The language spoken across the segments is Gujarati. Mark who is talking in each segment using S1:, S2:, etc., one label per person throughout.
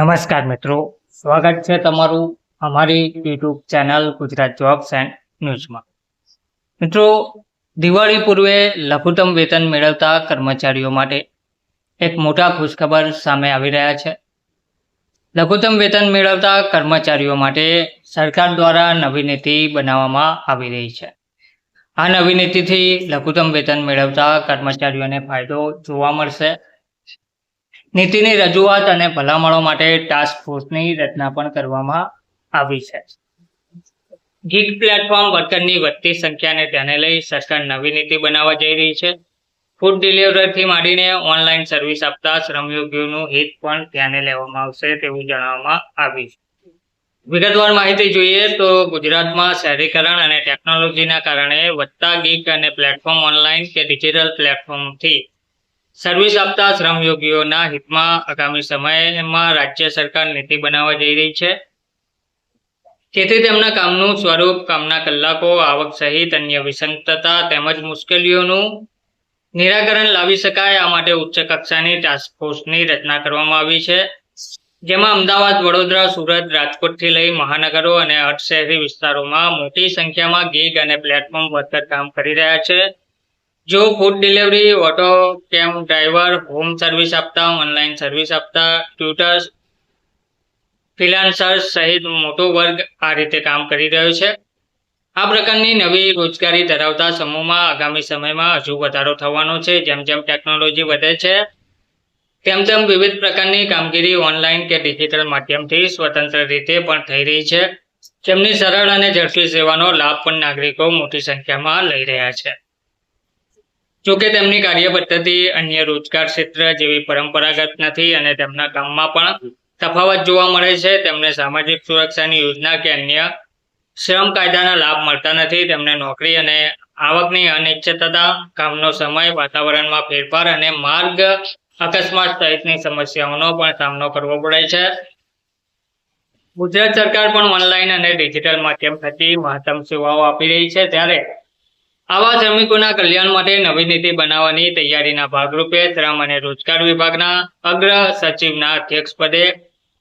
S1: નમસ્કાર મિત્રો, સ્વાગત છે તમારું અમારી YouTube channel Gujarat jobs and ન્યૂઝમાં. મિત્રો, દિવાળી પૂર્વે લઘુત્તમ વેતન મેળવતા કર્મચારીઓ માટે એક મોટા ખુશખબર સામે આવી રહ્યા છે. લઘુત્તમ વેતન મેળવતા કર્મચારીઓ માટે સરકાર દ્વારા નવી નીતિ બનાવવામાં આવી રહી છે. આ નવી નીતિથી લઘુત્તમ વેતન મેળવતા કર્મચારીઓને ફાયદો જોવા મળશે. નીતિની રજૂઆત અને ભલામણો માટે ટાસ્ક ફોર્સની રચના પણ કરવામાં આવી છે. ગીગ પ્લેટફોર્મ વર્કરની વધતી સંખ્યાને ધ્યાને લઈ સરકાર નવી નીતિ બનાવવા જઈ રહી છે. ફૂડ ડિલિવરીથી માંડીને ઓનલાઈન સર્વિસ આપતા શ્રમયોગીઓનું હિત પણ ધ્યાને લેવામાં આવશે તેવું જણાવવામાં આવ્યું છે. વિગતવાર માહિતી જોઈએ તો ગુજરાતમાં શહેરીકરણ અને ટેકનોલોજીના કારણે વધતા ગીગ અને પ્લેટફોર્મ ઓનલાઈન કે ડિજિટલ પ્લેટફોર્મથી સર્વિસ આપતા શ્રમયોગીઓના હિતમાં આગામી સમયમાં રાજ્ય સરકાર નીતિ બનાવવા જઈ રહી છે. જેથી તેમના કામનું સ્વરૂપ, કામના કલાકો, આવક સહિત અન્ય વિસંગતતા તેમજ મુશ્કેલીઓનું નિરાકરણ લાવી શકાય. આ માટે ઉચ્ચ કક્ષાની ટાસ્ક ફોર્સની રચના કરવામાં આવી છે, જેમાં અમદાવાદ, વડોદરા, સુરત, રાજકોટથી લઈ મહાનગરો અને અર્ધ શહેરી વિસ્તારોમાં મોટી સંખ્યામાં ગીગ અને પ્લેટફોર્મ વર્કર કામ કરી રહ્યા છે. જો food delivery, auto cab driver, home service આપતા, ઓનલાઈન સર્વિસ આપતા, ટ્યુટર્સ, ફ્રીલાન્સર્સ સહિત મોટો વર્ગ આ રીતે કામ કરી રહ્યો છે. આ પ્રકારની નવી રોજગારી ધરાવતા સમૂહમાં આગામી સમયમાં હજુ વધારો થવાનો છે. જેમ જેમ ટેકનોલોજી વધે છે તેમ તેમ વિવિધ પ્રકારની કામગીરી ઓનલાઈન કે ડિજિટલ માધ્યમથી સ્વતંત્ર રીતે પણ થઈ રહી છે, જેમની સરળ અને ઝડપી સેવાનો લાભ પણ નાગરિકો મોટી સંખ્યામાં લઈ રહ્યા છે. જોકે તેમની કાર્ય પદ્ધતિ અન્ય રોજગાર ક્ષેત્ર જેવી પરંપરાગત નથી અને તેમના કામમાં પણ તફાવત જોવા મળે છે. તેમને સામાજિક સુરક્ષાની યોજના કે અન્ય શ્રમ કાયદાના લાભ મળતા નથી. તેમને નોકરી અને આવકની અનિશ્ચિતતા, કામનો સમય, વાતાવરણમાં ફેરફાર અને માર્ગ અકસ્માત સહિતની સમસ્યાઓનો પણ સામનો કરવો પડે છે. ગુજરાત સરકાર પણ ઓનલાઈન અને ડિજિટલ માધ્યમ થકી મહત્તમ સેવાઓ આપી રહી છે. ત્યારે આવા શ્રમિકોના કલ્યાણ માટે નવી નીતિ બનાવવાની તૈયારીના ભાગરૂપે શ્રમ અને રોજગાર વિભાગના અગ્ર સચિવના અધ્યક્ષપદે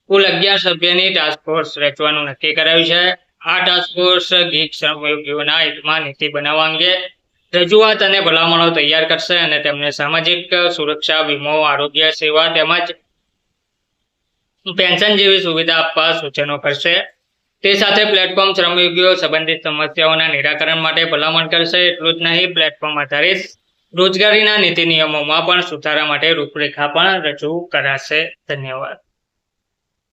S1: કુલ 11 સભ્યની ટાસ્ક ફોર્સ રચવાનું નક્કી કરાયું છે. આ ટાસ્ક ફોર્સ ગીગ શ્રમયોગીઓના હિતમાં નીતિ બનાવવા અંગે રજૂઆત અને ભલામણો તૈયાર કરશે અને તેમને સામાજિક સુરક્ષા, વીમો, આરોગ્ય સેવા તેમજ પેન્શન જેવી સુવિધા આપવા સૂચનો કરશે. તે સાથે પ્લેટફોર્મ શ્રમયોગીઓ સંબંધિત સમસ્યાઓના નિરાકરણ માટે ભલામણ કરશે. એટલું જ નહીં, પ્લેટફોર્મ આધારિત રોજગારીના નીતિ નિયમોમાં પણ સુધારા માટે રૂપરેખા પણ રજૂ કરાશે. ધન્યવાદ.